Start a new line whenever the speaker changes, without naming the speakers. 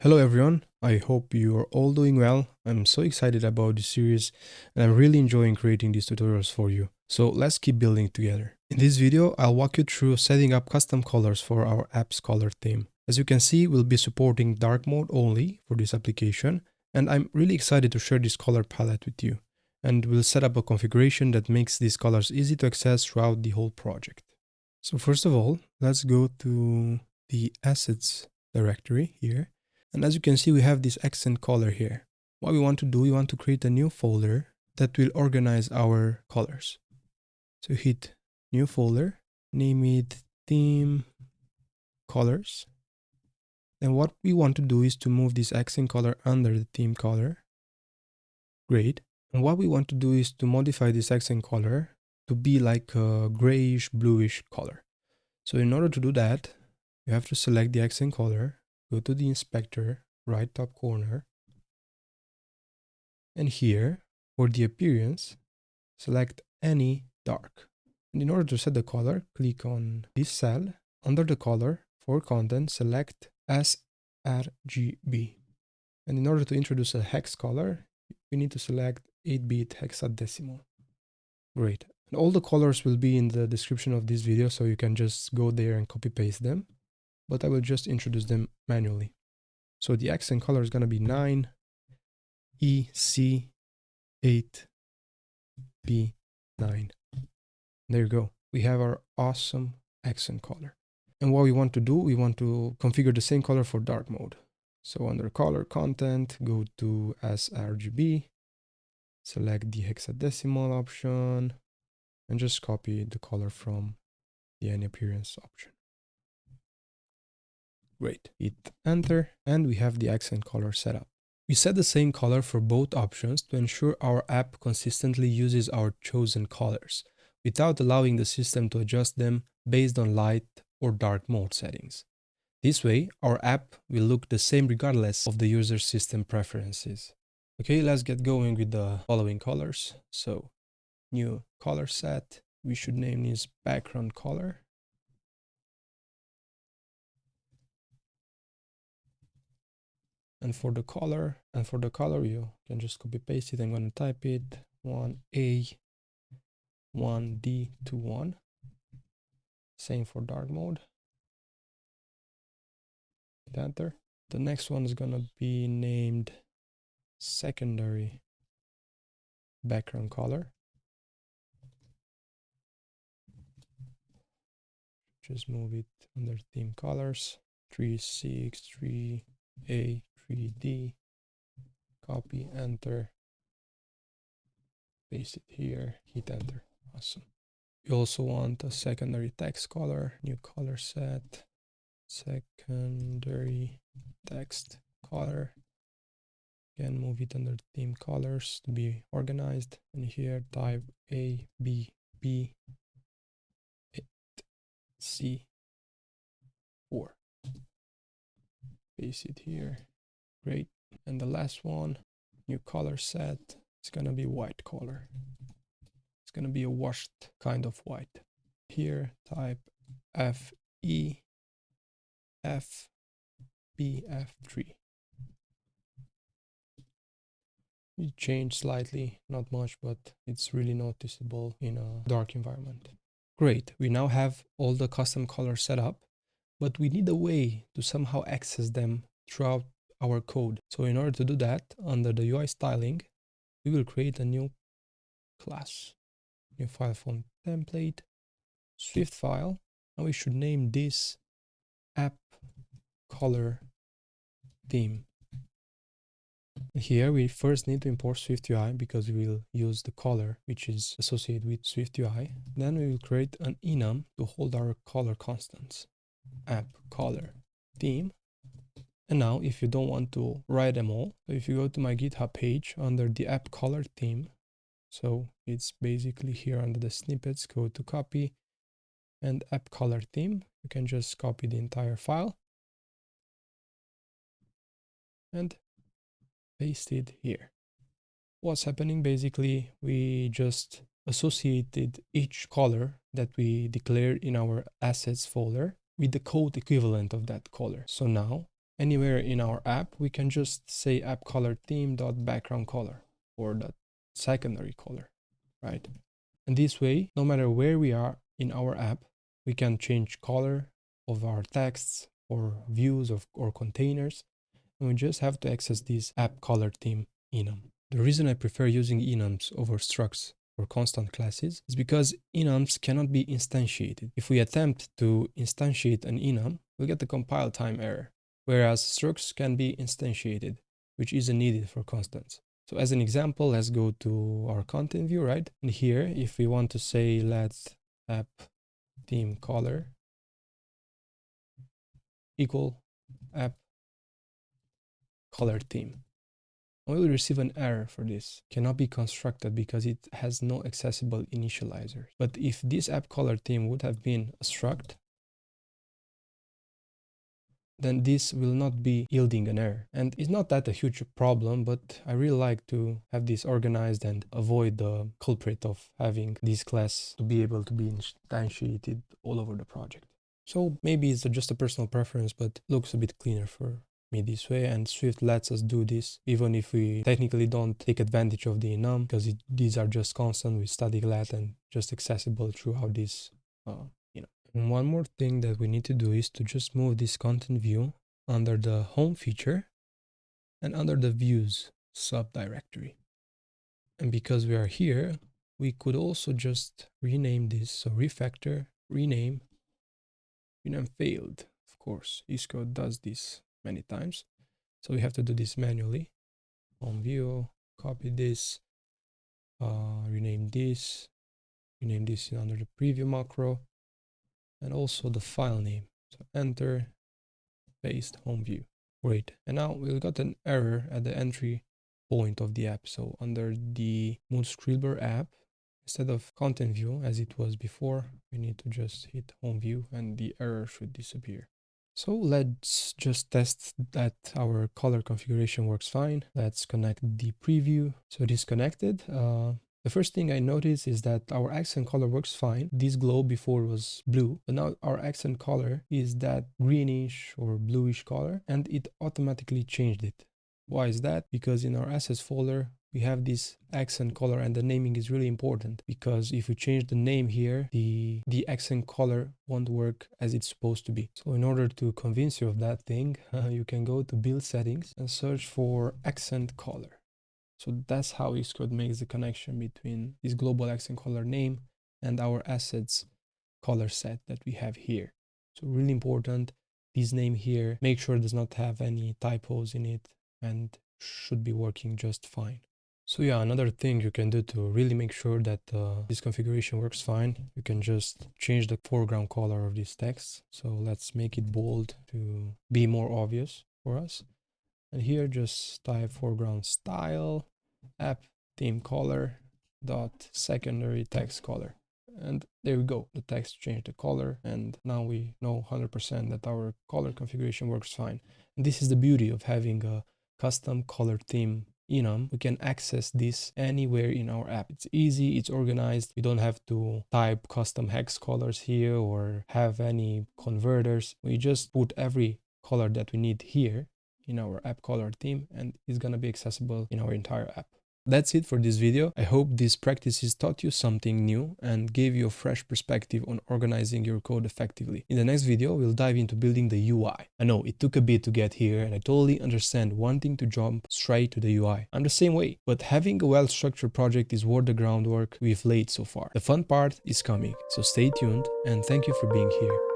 Hello everyone, I hope you are all doing well. I'm so excited about this series and I'm really enjoying creating these tutorials for you. So let's keep building together. In this video, I'll walk you through setting up custom colors for our app's color theme. As you can see, we'll be supporting dark mode only for this application, and I'm really excited to share this color palette with you. And we'll set up a configuration that makes these colors easy to access throughout the whole project. So first of all, let's go to the assets directory here. And as you can see, we have this accent color here. What we want to do, we want to create a new folder that will organize our colors. So hit new folder, name it theme colors. And what we want to do is to move this accent color under the theme color. Great. And what we want to do is to modify this accent color to be like a grayish, bluish color. So in order to do that, you have to select the accent color, go to the inspector, right top corner, and here for the appearance, select any dark. And in order to set the color, click on this cell. Under the color, for content, select sRGB. And in order to introduce a hex color, we need to select 8-bit hexadecimal. Great. And all the colors will be in the description of this video, so you can just go there and copy paste them. But I will just introduce them manually. So the accent color is going to be 9 EC8B9. There you go. We have our awesome accent color. And what we want to do, we want to configure the same color for dark mode. So under color content, go to sRGB, select the hexadecimal option, and just copy the color from the any appearance option. Great. Hit enter, and we have the accent color set up. We set the same color for both options to ensure our app consistently uses our chosen colors, without allowing the system to adjust them based on light or dark mode settings. This way, our app will look the same regardless of the user's system preferences. Okay, let's get going with the following colors. So, new color set, we should name this BackgroundColor. And for the color, you can just copy paste it. I'm going to type it 1A, 1D to 1. Same for dark mode. Hit enter. The next one is going to be named SecondaryBackgroundColor. Just move it under theme colors. 3.6, 3A, 3D. Copy, enter. Paste it here. Hit enter. Awesome. You also want a SecondaryTextColor, new color set, SecondaryTextColor. Again, move it under theme colors to be organized. And here type A, B, B, 8, C, 4. Paste it here. Great. And the last one, new color set, it's gonna be WhiteColor. It's going to be a washed kind of white. Here, type FE, FBF3. It changed slightly, not much, but it's really noticeable in a dark environment. Great, we now have all the custom colors set up, but we need a way to somehow access them throughout our code. So in order to do that, under the UI styling, we will create a new class. New file from template, Swift file, and we should name this app color theme. Here we first need to import Swift UI because we will use the color which is associated with Swift UI. Then we will create an enum to hold our color constants. App color theme. And now if you don't want to write them all, so if you go to my GitHub page under the app color theme, so it's basically here under the snippets, go to copy and app color theme. You can just copy the entire file and paste it here. What's happening? Basically, we just associated each color that we declared in our assets folder with the code equivalent of that color. So now anywhere in our app, we can just say appColorTheme.BackgroundColor or the secondary color, right? And this way, no matter where we are in our app, we can change color of our texts or views or containers. And we just have to access this appColorTheme enum. The reason I prefer using enums over structs or constant classes is because enums cannot be instantiated. If we attempt to instantiate an enum, we'll get the compile time error, whereas structs can be instantiated, which isn't needed for constants. So as an example, let's go to our content view, right? And here, if we want to say let app theme color equal app color theme, we will receive an error for this. Cannot be constructed because it has no accessible initializers. But if this app color theme would have been a struct, then this will not be yielding an error. And it's not that a huge problem, but I really like to have this organized and avoid the culprit of having this class to be able to be instantiated all over the project. So maybe it's just a personal preference, but looks a bit cleaner for me this way, and Swift lets us do this even if we technically don't take advantage of the enum, because these are just constant with static let and just accessible throughout this And one more thing that we need to do is to just move this content view under the home feature and under the views subdirectory. And because we are here, we could also just rename this. So refactor, rename failed. Of course, Xcode does this many times. So we have to do this manually. Home view, copy this, rename this under the preview macro. And also the file name. So enter, paste, home view. Great. And now we've got an error at the entry point of the app. So under the Mood Scribbler app, instead of content view as it was before, we need to just hit home view and the error should disappear. So let's just test that our color configuration works fine. Let's connect the preview. So it is connected. The first thing I noticed is that our accent color works fine. This glow before was blue, but now our accent color is that greenish or bluish color, and it automatically changed it. Why is that? Because in our assets folder, we have this accent color, and the naming is really important, because if we change the name here, the accent color won't work as it's supposed to be. So in order to convince you of that thing, you can go to build settings and search for accent color. So that's how Xcode makes the connection between this global accent color name and our assets color set that we have here. So really important, this name here, make sure it does not have any typos in it and should be working just fine. So yeah, another thing you can do to really make sure that this configuration works fine, you can just change the foreground color of this text. So let's make it bold to be more obvious for us. And here just type foreground style app theme color dot SecondaryTextColor. And there we go, the text changed the color, and now we know 100% that our color configuration works fine. And this is the beauty of having a custom color theme enum. We can access this anywhere in our app. It's easy, it's organized. We don't have to type custom hex colors here or have any converters. We just put every color that we need here in our app color theme, and it's gonna be accessible in our entire app. That's it for this video. I hope these practices taught you something new and gave you a fresh perspective on organizing your code effectively. In the next video, we'll dive into building the UI. I know it took a bit to get here, and I totally understand wanting to jump straight to the UI. I'm the same way, but having a well-structured project is worth the groundwork we've laid so far. The fun part is coming, so stay tuned, and thank you for being here.